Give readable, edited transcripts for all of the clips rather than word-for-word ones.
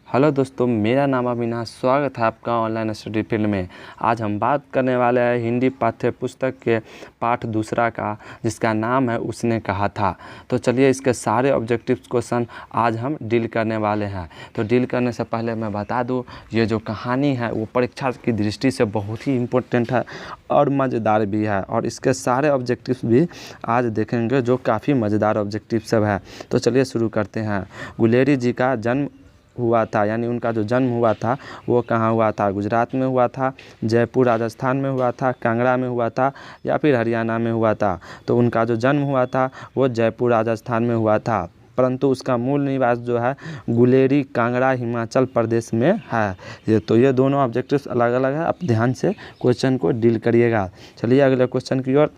Hello दोस्तों, मेरा नाम अविनाश। स्वागत है आपका ऑनलाइन स्टडी फील्ड में। आज हम बात करने वाले हैं हिंदी पाठ्य पुस्तक के पाठ दूसरा का, जिसका नाम है उसने कहा था। तो चलिए इसके सारे ऑब्जेक्टिव्स क्वेश्चन आज हम डील करने वाले हैं। तो डील करने से पहले मैं बता दूं, ये जो कहानी है वो परीक्षा की दृष्टि से बहुत ही इम्पोर्टेंट है और मज़ेदार भी है, और इसके सारे ऑब्जेक्टिव्स भी आज देखेंगे जो काफ़ी मज़ेदार ऑब्जेक्टिव सब है। तो चलिए शुरू करते हैं। गुलेरी जी का जन्म हुआ था, यानी उनका जो जन्म हुआ था वो कहाँ हुआ था? गुजरात में हुआ था, जयपुर राजस्थान में हुआ था, कांगड़ा में हुआ था, या फिर हरियाणा में हुआ था? तो उनका जो जन्म हुआ था वो जयपुर राजस्थान में हुआ था, परंतु उसका मूल निवास जो है गुलेरी कांगड़ा हिमाचल प्रदेश में है। ये दोनों ऑब्जेक्टिव्स अलग अलग है, आप ध्यान से क्वेश्चन को डील करिएगा। चलिए अगले क्वेश्चन की ओर।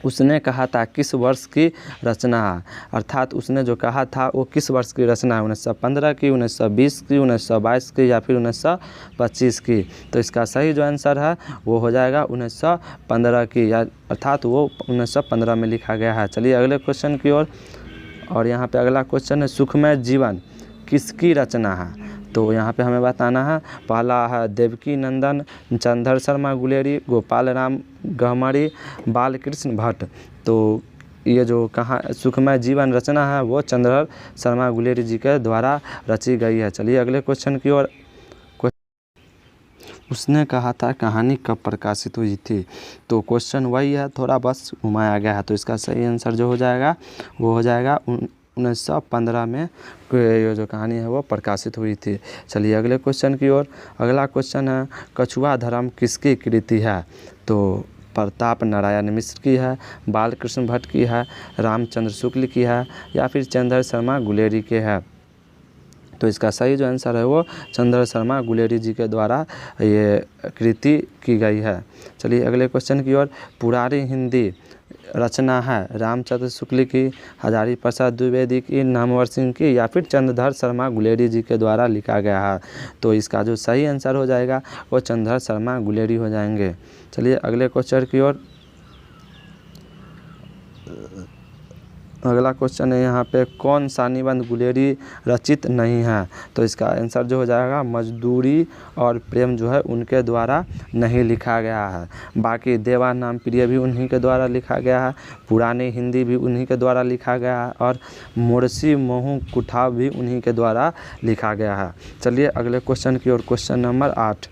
उसने कहा था किस वर्ष की रचना है? अर्थात उसने जो कहा था वो किस वर्ष की रचना है? 1915 की, 1920 की, 1922 की, या फिर 1925 की? तो इसका सही जो आंसर है वो हो जाएगा 1915 की, या अर्थात वो 1915 में लिखा गया है। चलिए अगले क्वेश्चन की ओर। और यहाँ पे अगला क्वेश्चन है सुखमय जीवन किसकी रचना है? तो यहाँ पे हमें बताना है। पहला है देवकी नंदन, चंद्र शर्मा गुलेरी, गोपाल राम गहमरी, बालकृष्ण भट्ट। तो ये जो कहाँ सुखमय जीवन रचना है वो चंद्र शर्मा गुलेरी जी के द्वारा रची गई है। चलिए अगले क्वेश्चन की ओर। उसने कहा था कहानी कब प्रकाशित हुई थी? तो क्वेश्चन वही है, थोड़ा बस घुमाया गया है। तो इसका सही आंसर जो हो जाएगा वो हो जाएगा 1915 में ये जो कहानी है वो प्रकाशित हुई थी। चलिए अगले क्वेश्चन की ओर। अगला क्वेश्चन है कछुआ धर्म किसकी कृति है? तो प्रताप नारायण मिश्र की है, बालकृष्ण भट्ट की है, रामचंद्र शुक्ल की है, या फिर चंद्र शर्मा गुलेरी के है? तो इसका सही जो आंसर है वो चंद्र शर्मा गुलेरी जी के द्वारा ये कृति की गई है। चलिए अगले क्वेश्चन की ओर। पुरानी हिंदी रचना है रामचंद्र शुक्ल की, हजारी प्रसाद द्विवेदी की, नामवर सिंह की, या फिर चंद्रधर शर्मा गुलेरी जी के द्वारा लिखा गया है? तो इसका जो सही आंसर हो जाएगा वो चंद्रधर शर्मा गुलेरी हो जाएंगे। चलिए अगले क्वेश्चन की ओर। अगला क्वेश्चन है यहाँ पे कौन सा निबंध गुलेरी रचित नहीं है? तो इसका आंसर जो हो जाएगा मजदूरी और प्रेम जो है उनके द्वारा नहीं लिखा गया है। बाकी देवा नाम प्रिय भी उन्हीं के द्वारा लिखा गया है, पुरानी हिंदी भी उन्हीं के द्वारा लिखा गया है, और मुर्शी मोहू कुठाव भी उन्हीं के द्वारा लिखा गया है। चलिए अगले क्वेश्चन की ओर। Question number 8।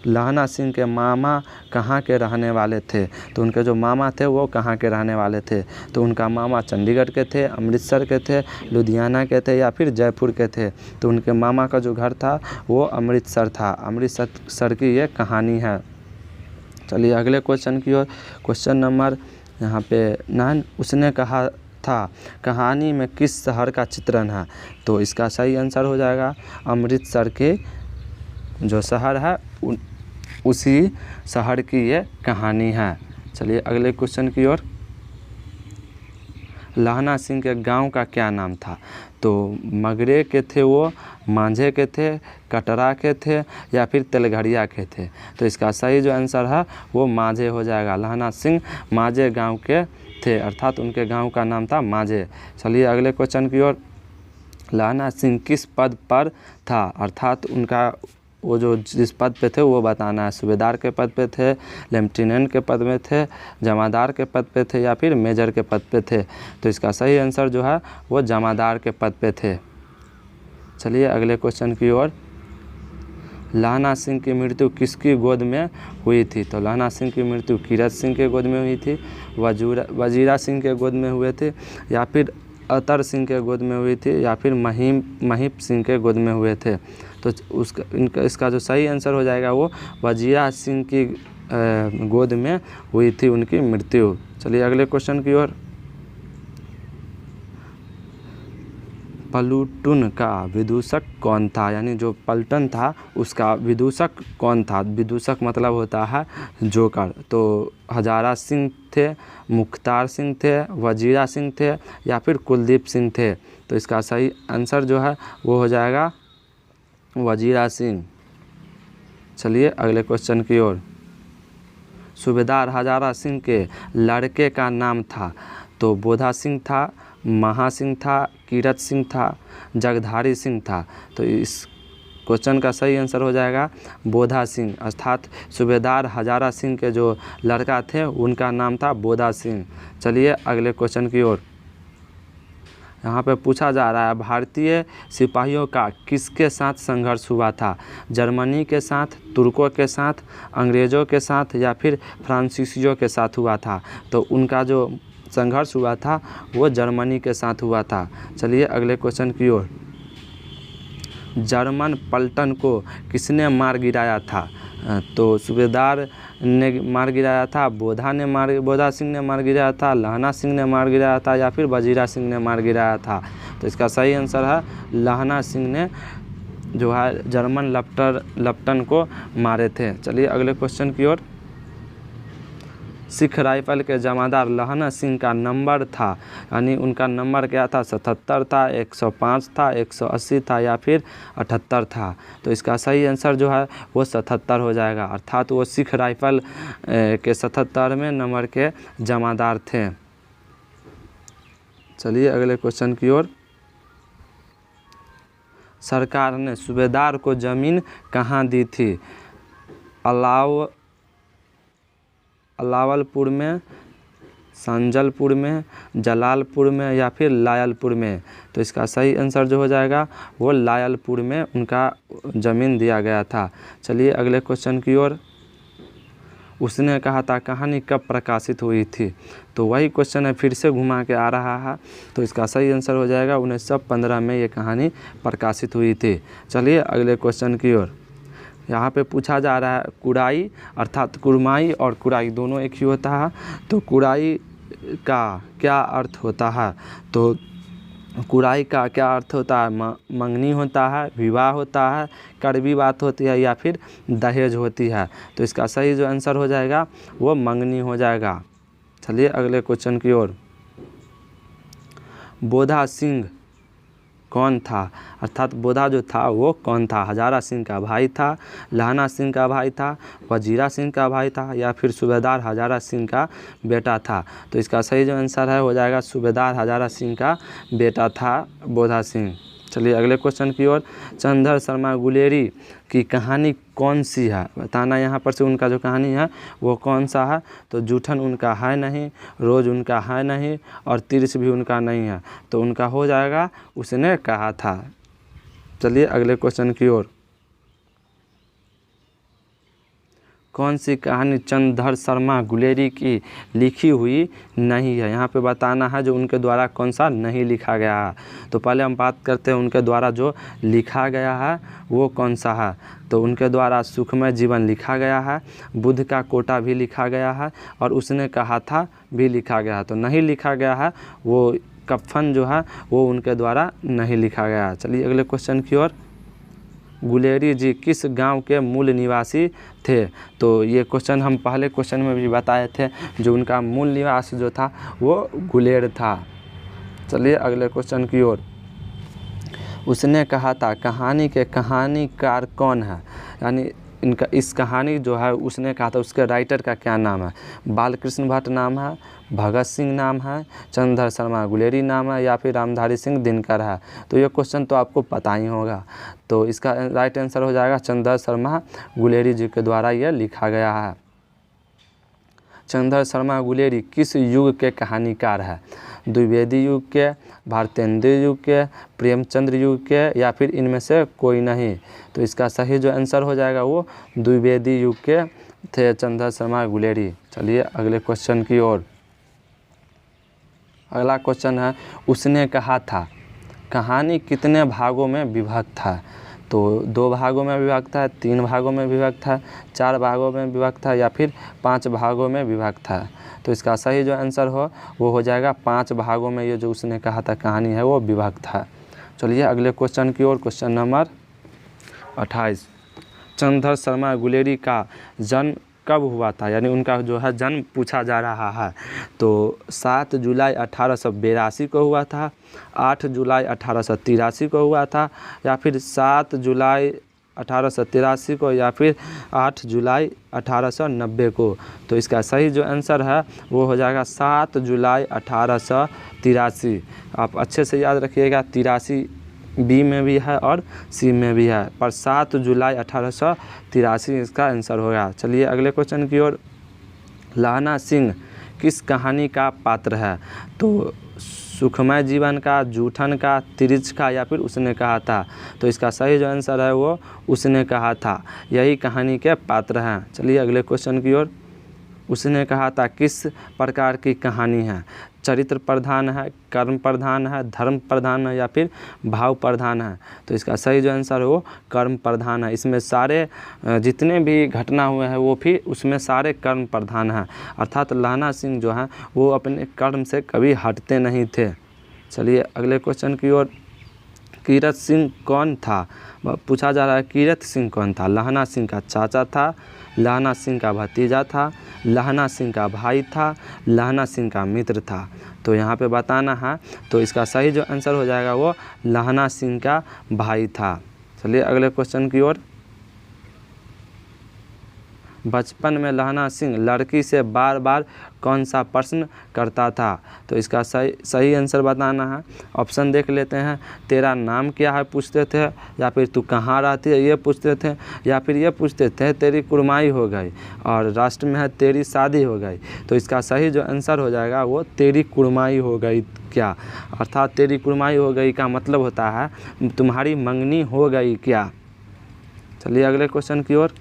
लहना सिंह के मामा कहाँ के रहने वाले थे? तो उनके जो मामा थे वो कहाँ के रहने वाले थे? तो उनका मामा चंडीगढ़ के थे, अमृतसर के थे, लुधियाना के थे, या फिर जयपुर के थे? तो उनके मामा का जो घर था वो अमृतसर था। अमृतसर की ये कहानी है। चलिए अगले क्वेश्चन की ओर। क्वेश्चन नंबर यहाँ पे 9। उसने कहा था कहानी में किस शहर का चित्रण है? तो इसका सही आंसर हो जाएगा अमृतसर के जो शहर है उसी शहर की ये कहानी है। चलिए अगले क्वेश्चन की ओर। लहना सिंह के गांव का क्या नाम था? तो मगरे के थे वो, मांझे के थे, कटरा के थे, या फिर तेलघड़िया के थे? तो इसका सही जो आंसर है वो मांझे हो जाएगा। लहना सिंह मांझे गांव के थे, अर्थात उनके गांव का नाम था मांझे। चलिए अगले क्वेश्चन की ओर। लहना सिंह किस पद पर था? अर्थात उनका वो जो जिस पद पे थे वो बताना है। सूबेदार के पद पे थे, लेफ्टिनेंट के पद में थे, जमादार के पद पे थे, या फिर मेजर के पद पे थे? तो इसका सही आंसर जो है वो जमादार के पद पे थे। चलिए अगले क्वेश्चन की ओर। लहना सिंह की मृत्यु किसकी गोद में हुई थी? तो लहना सिंह की मृत्यु कीरत सिंह के गोद में हुई थी, वजीरा सिंह के गोद में हुए थे, या फिर अतर सिंह के गोद में हुई थी, या फिर महीप सिंह के गोद में हुए थे? तो इसका जो सही आंसर हो जाएगा वो वजीरा सिंह की गोद में हुई थी उनकी मृत्यु। चलिए अगले क्वेश्चन की ओर। पलटून का विदूषक कौन था? यानी जो पलटन था उसका विदूषक कौन था? विदूषक मतलब होता है जोकर। तो हजारा सिंह थे, मुख्तार सिंह थे, वजीरा सिंह थे, या फिर कुलदीप सिंह थे? तो इसका सही आंसर जो है वो हो जाएगा वजीरा सिंह। चलिए अगले क्वेश्चन की ओर। सूबेदार हजारा सिंह के लड़के का नाम था? तो बोधा सिंह था, महा सिंह था, कीरत सिंह था, जगधारी सिंह था? तो क्वेश्चन का सही आंसर हो जाएगा बोधा सिंह, अर्थात सूबेदार हजारा सिंह के जो लड़का थे उनका नाम था बोधा सिंह। चलिए अगले क्वेश्चन की ओर। यहाँ पे पूछा जा रहा है भारतीय सिपाहियों का किसके साथ संघर्ष हुआ था? जर्मनी के साथ, तुर्कों के साथ, अंग्रेज़ों के साथ या फिर फ्रांसीसियों के साथ हुआ था? तो उनका जो संघर्ष हुआ था वो जर्मनी के साथ हुआ था। चलिए अगले क्वेश्चन की ओर। जर्मन पलटन को किसने मार गिराया था? तो सूबेदार ने मार गिराया था, बोधा सिंह ने मार गिराया था, लहना सिंह ने मार गिराया था या फिर वजीरा सिंह ने मार गिराया था? तो इसका सही आंसर है लहना सिंह ने जो है जर्मन लप्टन को मारे थे। चलिए अगले क्वेश्चन की ओर। सिख राइफल के जमादार लहना सिंह का नंबर था, यानी उनका नंबर क्या था? 77 था, 105 था, 180 था या फिर 78 था? तो इसका सही आंसर जो है वो 77 हो जाएगा, अर्थात वो सिख राइफल के 77वें नंबर के जमादार थे। चलिए अगले क्वेश्चन की ओर। सरकार ने सूबेदार को ज़मीन कहाँ दी थी? अलावलपुर में, संजलपुर में, जलालपुर में या फिर लायलपुर में? तो इसका सही आंसर जो हो जाएगा वो लायलपुर में उनका ज़मीन दिया गया था। चलिए अगले क्वेश्चन की ओर। उसने कहा था कहानी कब प्रकाशित हुई थी? तो वही क्वेश्चन है, फिर से घुमा के आ रहा है। तो इसका सही आंसर हो जाएगा 1915 में ये कहानी प्रकाशित हुई थी। चलिए अगले क्वेश्चन की ओर। यहाँ पे पूछा जा रहा है कुराई, अर्थात कुरमाई और कुराई दोनों एक ही होता है, तो कुराई का क्या अर्थ होता है? तो कुराई का क्या अर्थ होता है? मंगनी होता है, विवाह होता है, कड़वी बात होती है या फिर दहेज होती है? तो इसका सही जो आंसर हो जाएगा वो मंगनी हो जाएगा। चलिए अगले क्वेश्चन की ओर। बोधा सिंह कौन था? अर्थात बोधा जो था वो कौन था? हजारा सिंह का भाई था, लहना सिंह का भाई था, वजीरा सिंह का भाई था या फिर सूबेदार हजारा सिंह का बेटा था? तो इसका सही जो आंसर है हो जाएगा सूबेदार हजारा सिंह का बेटा था बोधा सिंह। चलिए अगले क्वेश्चन की ओर। चंद्र शर्मा गुलेरी की कहानी कौन सी है? बताना यहाँ पर से उनका जो कहानी है वो कौन सा है? तो जूठन उनका है नहीं, रोज उनका है नहीं और तिरछ भी उनका नहीं है। तो उनका हो जाएगा उसने कहा था। चलिए अगले क्वेश्चन की ओर। कौन सी कहानी चंद्र शर्मा गुलेरी की लिखी हुई नहीं है? यहाँ पे बताना है जो उनके द्वारा कौन सा नहीं लिखा गया है। तो पहले हम बात करते हैं उनके द्वारा जो लिखा गया है वो कौन सा है। तो उनके द्वारा सुखमय जीवन लिखा गया है, बुद्ध का कोटा भी लिखा गया है और उसने कहा था भी लिखा गया है। तो नहीं लिखा गया है वो कफन जो है वो उनके द्वारा नहीं लिखा गया है। चलिए अगले क्वेश्चन की ओर। गुलेरी जी किस गांव के मूल निवासी थे? तो ये क्वेश्चन हम पहले क्वेश्चन में भी बताए थे, जो उनका मूल निवास जो था वो गुलेर था। चलिए अगले क्वेश्चन की ओर। उसने कहा था कहानी के कहानीकार कौन है? यानी इनका इस कहानी जो है उसने कहा था उसके राइटर का क्या नाम है? बालकृष्ण भट्ट नाम है, भगत सिंह नाम है, चंद्र शर्मा गुलेरी नाम है या फिर रामधारी सिंह दिनकर है? तो ये क्वेश्चन तो आपको पता ही होगा। तो इसका राइट आंसर हो जाएगा चंद्र शर्मा गुलेरी जी के द्वारा यह लिखा गया है। चंद्र शर्मा गुलेरी किस युग के कहानीकार है? द्विवेदी युग के, भारतेंदु युग के, प्रेमचंद्र युग के या फिर इनमें से कोई नहीं? तो इसका सही जो आंसर हो जाएगा वो द्विवेदी युग के थे चंद्र शर्मा गुलेरी। चलिए अगले क्वेश्चन की ओर। अगला क्वेश्चन है उसने कहा था कहानी कितने भागों में विभक्त है? तो 2 भागों में विभक्त है, 3 भागों में विभक्त है, 4 भागों में विभक्त है या फिर 5 भागों में विभक्त है? तो इसका सही जो आंसर वो हो जाएगा 5 भागों में ये जो उसने कहा था कहानी है वो विभक्त है। चलिए अगले क्वेश्चन की ओर। Question number 28। चंद्र शर्मा गुलेरी का जन्म कब हुआ था? यानी उनका जो है जन्म पूछा जा रहा है। तो 7 जुलाई 1882 को हुआ था, 8 जुलाई 1883 को हुआ था या फिर 7 जुलाई 1883 को या फिर 8 जुलाई 1890 को? तो इसका सही जो आंसर है वो हो जाएगा 7 जुलाई 1883। आप अच्छे से याद रखिएगा 83 बी में भी है और सी में भी है, पर 7 जुलाई 1883 इसका आंसर होगा। चलिए अगले क्वेश्चन की ओर। लहना सिंह किस कहानी का पात्र है? तो सुखमय जीवन का, जूठन का, तिरछ का या फिर उसने कहा था? तो इसका सही जो आंसर है वो उसने कहा था, यही कहानी के पात्र हैं। चलिए अगले क्वेश्चन की ओर। उसने कहा था किस प्रकार की कहानी है? चरित्र प्रधान है, कर्म प्रधान है, धर्म प्रधान है या फिर भाव प्रधान है? तो इसका सही जो आंसर है वो कर्म प्रधान है। इसमें सारे जितने भी घटना हुए हैं वो भी उसमें सारे कर्म प्रधान हैं, अर्थात लहना सिंह जो हैं वो अपने कर्म से कभी हटते नहीं थे। चलिए अगले क्वेश्चन की ओर। कीरत सिंह कौन था? पूछा जा रहा है कीरत सिंह कौन था? लहना सिंह का चाचा था, लहना सिंह का भतीजा था, लहना सिंह का भाई था, लहना सिंह का मित्र था? तो यहाँ पे बताना है, तो इसका सही जो आंसर हो जाएगा वो लहना सिंह का भाई था। चलिए अगले क्वेश्चन की ओर। बचपन में लहना सिंह लड़की से बार बार कौन सा प्रश्न करता था? तो इसका सही आंसर बताना है। ऑप्शन देख लेते हैं। तेरा नाम क्या है पूछते थे, या फिर तू कहाँ रहती है ये पूछते थे, या फिर ये पूछते थे तेरी कुर्माई हो गई, और राष्ट्र में है तेरी शादी हो गई? तो इसका सही जो आंसर हो जाएगा वो तेरी कुर्माई हो गई क्या, अर्थात तेरी कुर्माई हो गई का मतलब होता है तुम्हारी मंगनी हो गई क्या। चलिए अगले क्वेश्चन की ओर।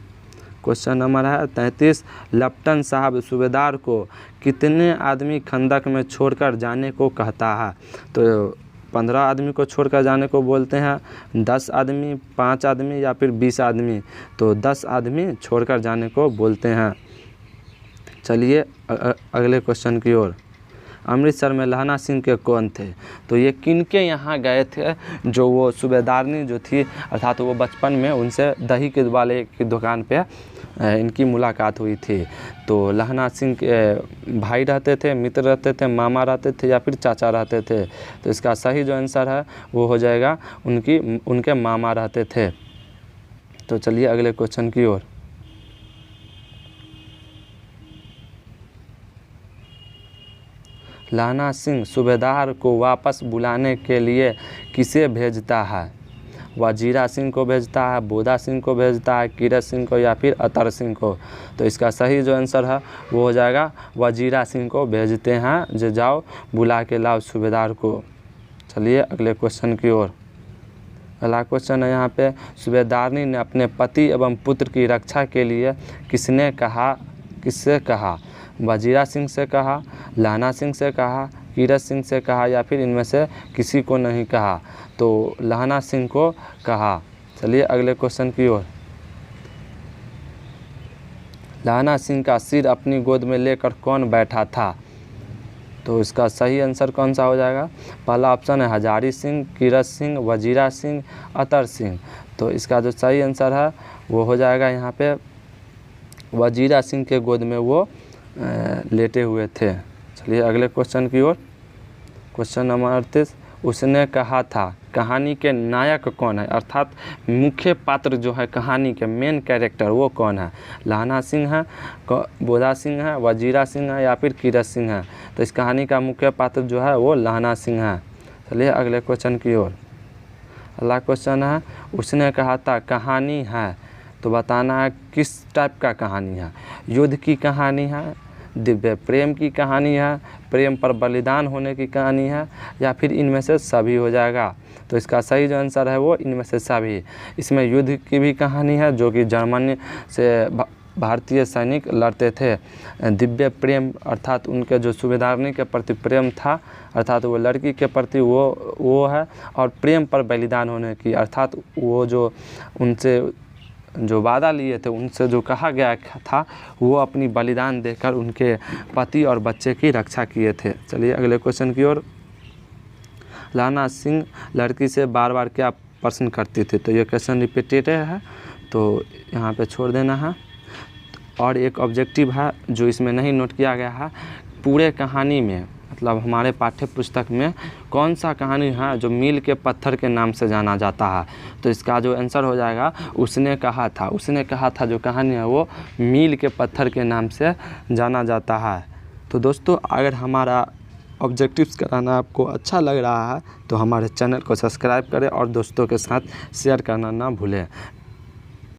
क्वेश्चन नंबर है 33। लेफ्टिनेंट साहब सूबेदार को कितने आदमी खंदक में छोड़कर जाने को कहता है? तो 15 आदमी को छोड़कर जाने को बोलते हैं, 10 आदमी, 5 आदमी या फिर 20 आदमी? तो 10 आदमी छोड़कर जाने को बोलते हैं। चलिए अगले क्वेश्चन की ओर। अमृतसर में लहना सिंह के कौन थे? तो ये किनके यहाँ गए थे? जो वो सूबेदारनी जो थी, अर्थात वो बचपन में उनसे दही के वाले की दुकान पे इनकी मुलाकात हुई थी। तो लहना सिंह के भाई रहते थे, मित्र रहते थे, मामा रहते थे या फिर चाचा रहते थे? तो इसका सही जो आंसर है वो हो जाएगा उनके मामा रहते थे। तो चलिए अगले क्वेश्चन की ओर। लहना सिंह सूबेदार को वापस बुलाने के लिए किसे भेजता है? वजीरा सिंह को भेजता है, बोधा सिंह को भेजता है, कीरत सिंह को या फिर अतर सिंह को? तो इसका सही जो आंसर है वो हो जाएगा वजीरा सिंह को भेजते हैं, जो जाओ बुला के लाओ सूबेदार को। चलिए अगले क्वेश्चन की ओर। अगला क्वेश्चन है यहाँ पे। सूबेदारनी ने अपने पति एवं पुत्र की रक्षा के लिए किससे कहा? वजीरा सिंह से कहा, लहना सिंह से कहा, कीरत सिंह से कहा या फिर इनमें से किसी को नहीं कहा? तो लहना सिंह को कहा। चलिए अगले क्वेश्चन की ओर। लहना सिंह का सिर अपनी गोद में लेकर कौन बैठा था? तो इसका सही आंसर कौन सा हो जाएगा? पहला ऑप्शन है हजारी सिंह, कीरत सिंह, वजीरा सिंह, अतर सिंह। तो इसका जो सही आंसर है वो हो जाएगा यहाँ पे वजीरा सिंह के गोद में वो लेटे हुए थे। चलिए अगले क्वेश्चन की ओर। Question number 38। उसने कहा था कहानी के नायक कौन है, अर्थात मुख्य पात्र जो है कहानी के मेन कैरेक्टर वो कौन है? लहना सिंह है, बोधा सिंह है, वजीरा सिंह है या फिर कीरत सिंह है? तो इस कहानी का मुख्य पात्र जो है वो लहना सिंह है। चलिए अगले क्वेश्चन की ओर। अगला क्वेश्चन है उसने कहा था कहानी है, तो बताना है किस टाइप का कहानी है? युद्ध की कहानी है, दिव्य प्रेम की कहानी है, प्रेम पर बलिदान होने की कहानी है या फिर इनमें से सभी हो जाएगा? तो इसका सही जो आंसर है वो इनमें से सभी। इसमें युद्ध की भी कहानी है जो कि जर्मनी से भारतीय सैनिक लड़ते थे। दिव्य प्रेम अर्थात उनके जो सूबेदारनी के प्रति प्रेम था, अर्थात वो लड़की के प्रति वो है, और प्रेम पर बलिदान होने की, अर्थात वो जो उनसे जो वादा लिए थे, उनसे जो कहा गया था, वो अपनी बलिदान देकर उनके पति और बच्चे की रक्षा किए थे। चलिए अगले क्वेश्चन की ओर। लहना सिंह लड़की से बार बार क्या प्रश्न करती थी? तो ये क्वेश्चन रिपीटेड है, तो यहाँ पे छोड़ देना है। और एक ऑब्जेक्टिव है जो इसमें नहीं नोट किया गया है, पूरे कहानी में मतलब हमारे पाठ्य पुस्तक में कौन सा कहानी है जो मील के पत्थर के नाम से जाना जाता है? तो इसका जो आंसर हो जाएगा उसने कहा था जो कहानी है वो मील के पत्थर के नाम से जाना जाता है। तो दोस्तों अगर हमारा ऑब्जेक्टिव्स कराना आपको अच्छा लग रहा है तो हमारे चैनल को सब्सक्राइब करें और दोस्तों के साथ शेयर करना ना भूलें।